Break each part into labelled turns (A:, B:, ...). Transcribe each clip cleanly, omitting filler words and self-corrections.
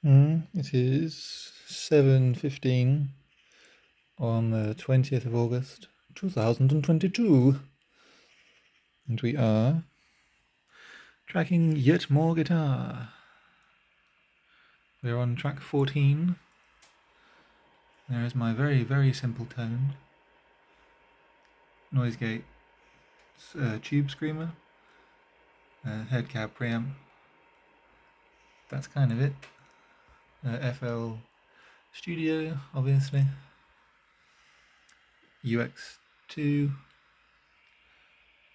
A: It is 7:15 on the 20th of August 2022, and we are tracking yet more guitar. We're on track 14. There is my very, very simple tone. Noise gate, tube screamer, head cab preamp. That's kind of it. FL Studio, obviously. UX2,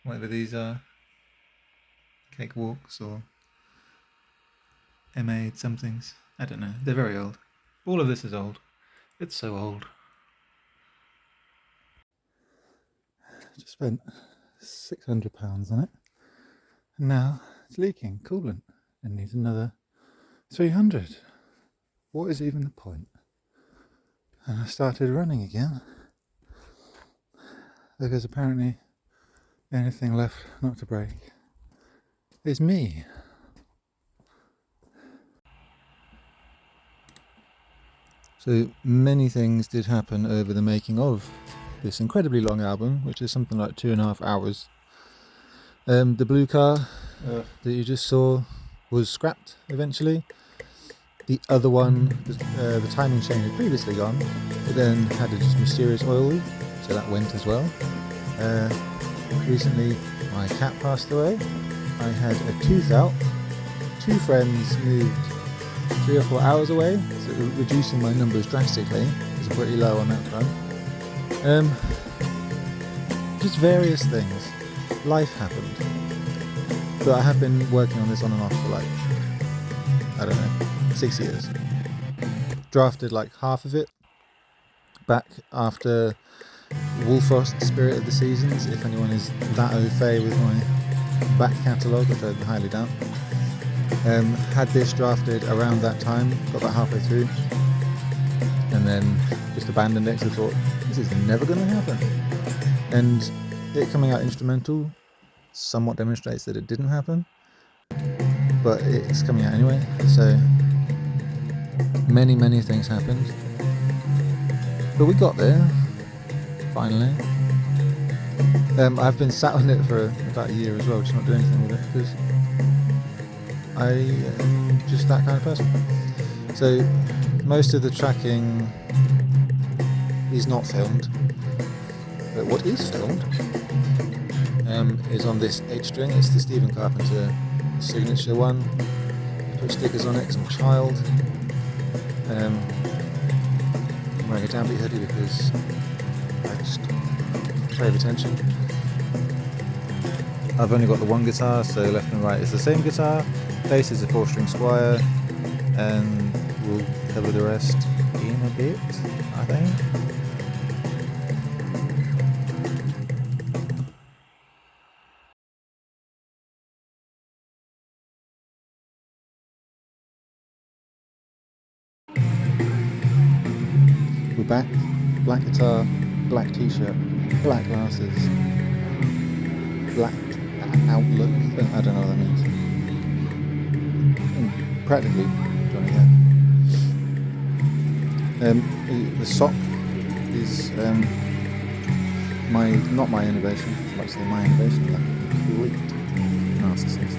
A: whatever these are. Cakewalks or MA somethings. I don't know. They're very old. All of this is old. It's so old. Just spent £600 on it. And now it's leaking coolant and needs another 300. What is even the point? And I started running again because apparently the only thing left not to break is me. So many things did happen over the making of this incredibly long album, which is something like 2.5 hours. The blue car that you just saw was scrapped eventually. The other one, the timing chain had previously gone, but then had a just mysterious oil leak, so that went as well. Recently my cat passed away. I had a tooth out. 2 friends moved 3 or 4 hours away, so reducing my numbers drastically. It's pretty low on that front. Just various things. Life happened. But I have been working on this on and off for I don't know, 6 years. Drafted half of it back after Woolfrost Spirit of the Seasons, if anyone is that au fait with my back catalogue, which I highly doubt. Had this drafted around that time, got about halfway through, and then just abandoned it because I thought, this is never going to happen. And it coming out instrumental somewhat demonstrates that it didn't happen, but it's coming out anyway. So many things happened, but we got there finally. I've been sat on it for about a year as well, just not doing anything with it because I am just that kind of person. So most of the tracking is not filmed, but what is filmed is on this H string. It's the Stephen Carpenter signature one. I put stickers on it because I'm a child. I'm wearing a downbeat hoodie because I just crave attention. I've only got the one guitar, so left and right is the same guitar. Bass is a 4-string Squire, and we'll cover the rest in a bit, I think. We're back. Black guitar, black t-shirt, black glasses, black outlook. I don't know what that means. Practically Johnny Depp. The sock is not my innovation. I'd like to say my innovation, like a complete narcissist.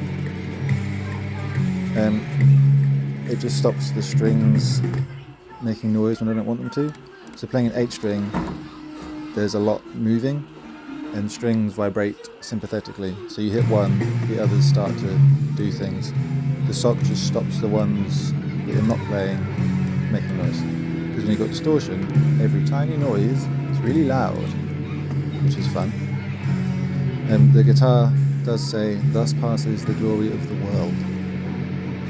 A: It just stops the strings making noise when I don't want them to. So playing an 8-string, there's a lot moving, and strings vibrate sympathetically. So you hit one, the others start to do things. The sock just stops the ones that you're not playing making noise. Because when you've got distortion, every tiny noise is really loud, which is fun. The guitar does say, "Thus passes the glory of the world,"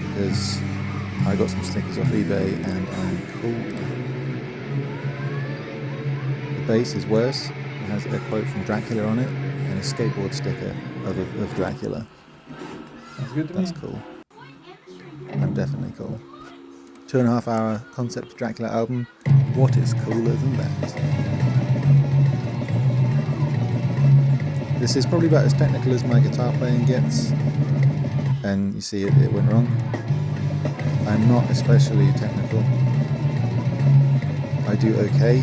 A: because I got some stickers off eBay and I'm cool. The bass is worse. It has a quote from Dracula on it and a skateboard sticker of Dracula.
B: Sounds good to me.
A: That's cool. I'm definitely cool. 2.5 hour concept Dracula album. What is cooler than that? This is probably about as technical as my guitar playing gets. And you see it went wrong. I'm not especially technical. I do okay.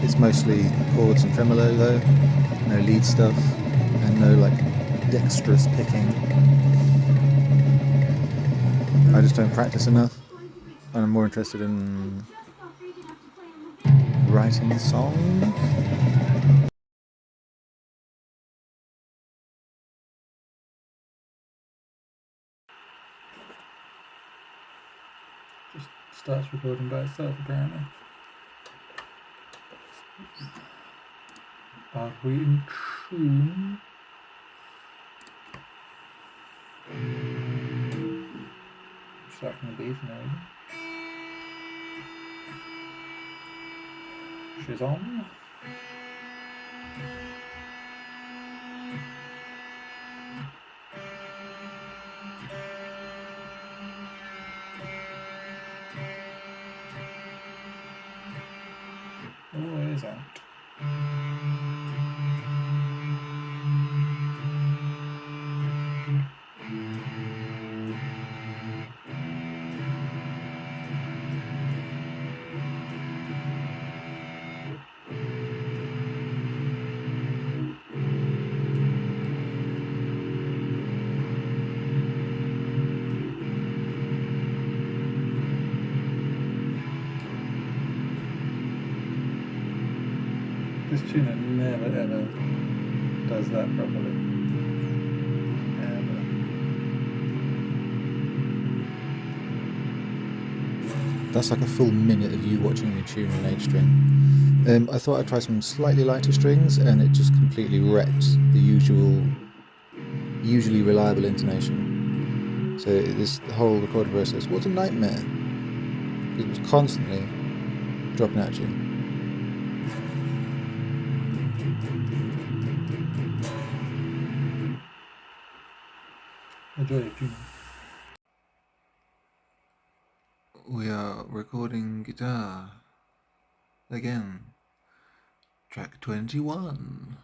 A: It's mostly chords and tremolo though, no lead stuff, and no like dexterous picking. I just don't practice enough. I'm more interested in writing songs.
B: Just starts recording by itself apparently. Are we in tune? Distracting the beef now. She's on. Always out. This tuner never ever does that properly. Ever.
A: That's like a full minute of you watching me tune an 8 string. I thought I'd try some slightly lighter strings, and it just completely wrecked the usually reliable intonation. So this whole recording process was a nightmare. It was constantly dropping at you.
B: Enjoy your tuning.
A: We are recording guitar again. Track 21.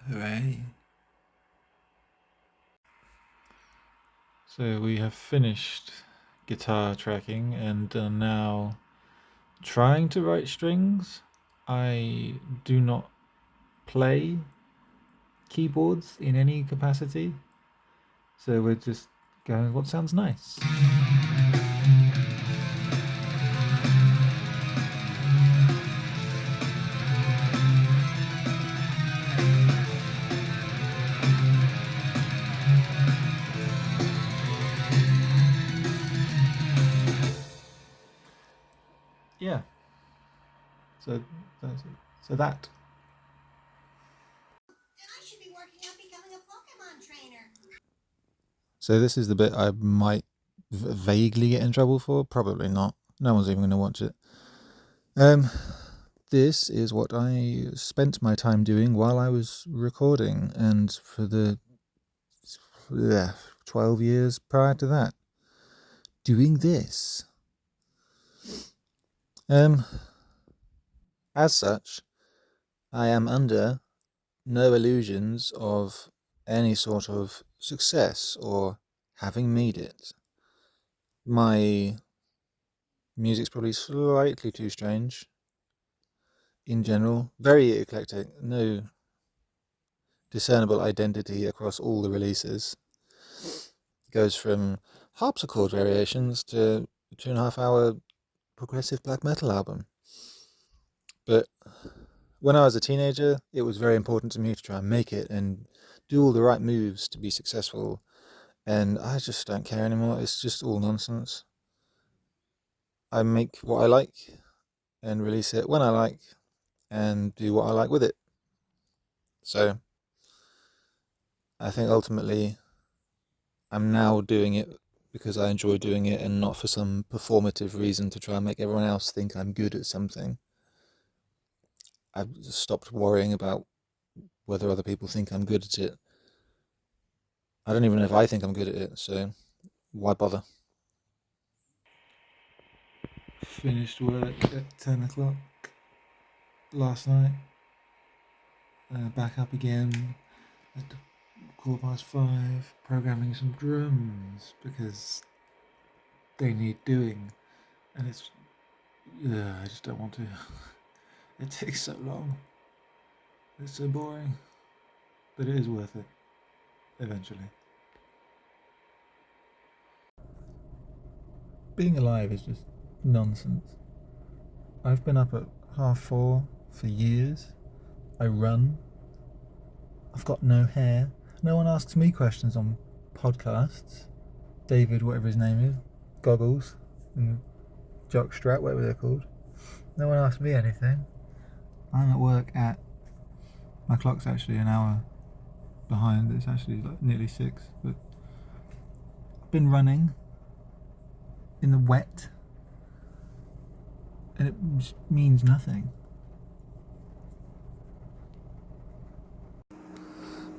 A: Hooray. So we have finished guitar tracking and are now trying to write strings. I do not play keyboards in any capacity, so we're just going what sounds nice. Yeah. So that.
C: I should be working on becoming a Pokemon trainer.
A: So this is the bit I might vaguely get in trouble for. Probably not. No one's even going to watch it. This is what I spent my time doing while I was recording, and for the 12 years prior to that, doing this. As such, I am under no illusions of any sort of success or having made it. My music's probably slightly too strange in general, very eclectic, no discernible identity across all the releases. It goes from harpsichord variations to a 2.5 hour progressive black metal album. But when I was a teenager, it was very important to me to try and make it and do all the right moves to be successful. And I just don't care anymore. It's just all nonsense. I make what I like and release it when I like and do what I like with it. So I think ultimately I'm now doing it because I enjoy doing it and not for some performative reason to try and make everyone else think I'm good at something. I've stopped worrying about whether other people think I'm good at it. I don't even know if I think I'm good at it, so why bother? Finished work at 10 o'clock last night. Back up again at 5:15, programming some drums because they need doing, and I just don't want to. It takes so long. It's so boring, but it is worth it eventually. Being alive is just nonsense. I've been up at 4:30 for years. I run. I've got no hair. No one asks me questions on podcasts. David, whatever his name is, Goggles, and Jockstrap, whatever they're called. No one asks me anything. I'm at work at... My clock's actually an hour behind. It's actually like nearly 6. But I've been running in the wet, and it just means nothing.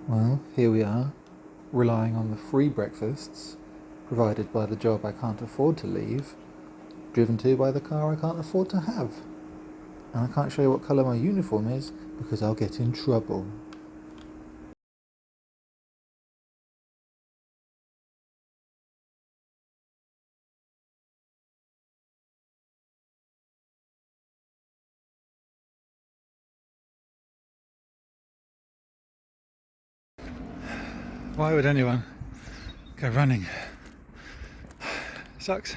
A: Well, here we are, relying on the free breakfasts provided by the job I can't afford to leave, driven to by the car I can't afford to have. And I can't show you what colour my uniform is because I'll get in trouble. Why would anyone go running? Sucks.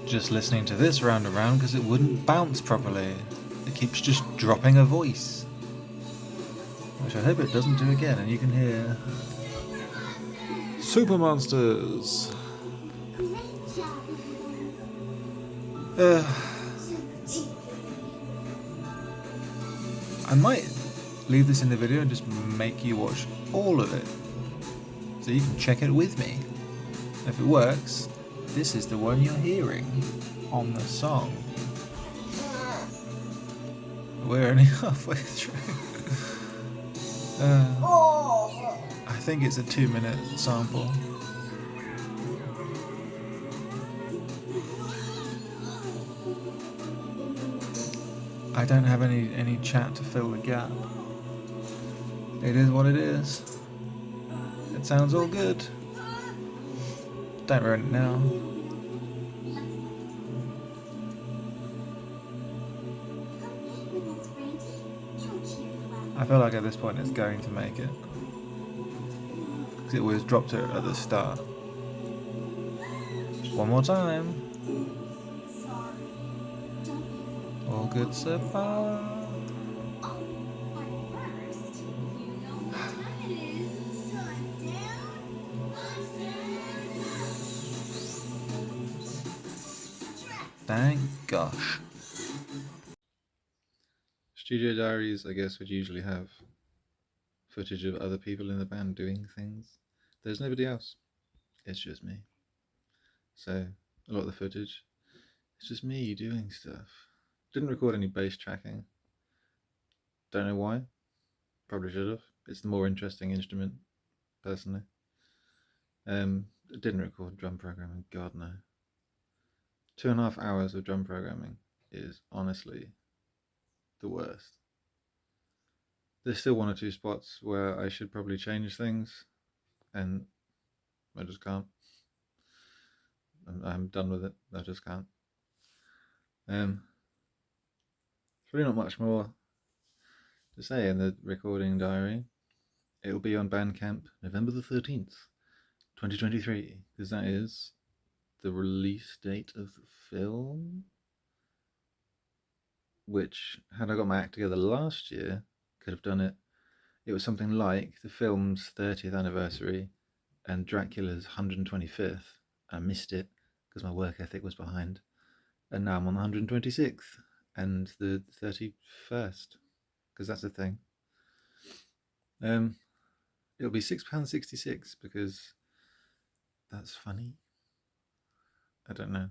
A: Just listening to this round and round because it wouldn't bounce properly. It keeps just dropping a voice. Which I hope it doesn't do again, and you can hear... Super Monsters! I might leave this in the video and just make you watch all of it, so you can check it with me. If it works, this is the one you're hearing on the song. We're only halfway through. I think it's a 2-minute sample. I don't have any chat to fill the gap. It is what it is. It sounds all good. Don't ruin it now. I feel like at this point it's going to make it. Because it always dropped it at the start. One more time. All good so far. Thank gosh. Studio diaries, I guess, would usually have footage of other people in the band doing things. There's nobody else. It's just me. So, a lot of the footage, it's just me doing stuff. Didn't record any bass tracking. Don't know why. Probably should have. It's the more interesting instrument, personally. Didn't record drum programming. God no. 2.5 hours of drum programming is honestly the worst. There's still 1 or 2 spots where I should probably change things, and I just can't. I'm done with it. I just can't. There's really not much more to say in the recording diary. It'll be on Bandcamp November the 13th, 2023, because that is the release date of the film, which, had I got my act together last year, could have done it. It was something like the film's 30th anniversary and Dracula's 125th. I missed it because my work ethic was behind, and now I'm on the 126th and the 31st, because that's a thing. It'll be £6.66 because that's funny. I don't know.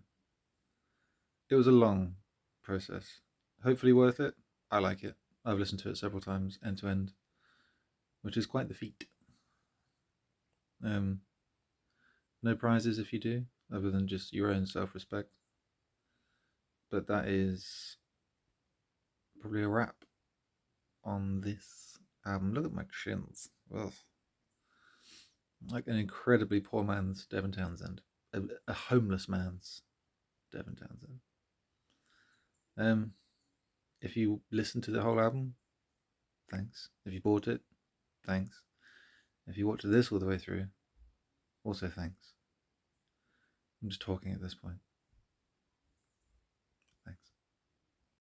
A: It was a long process. Hopefully worth it. I like it. I've listened to it several times, end to end, which is quite the feat. No prizes if you do, other than just your own self-respect. But that is probably a wrap on this album. Look at my chins. Ugh. Like an incredibly poor man's Devin Townsend. A homeless man's Devin Townsend. If you listen to the whole album, thanks. If you bought it, thanks. If you watched this all the way through, also thanks. I'm just talking at this point.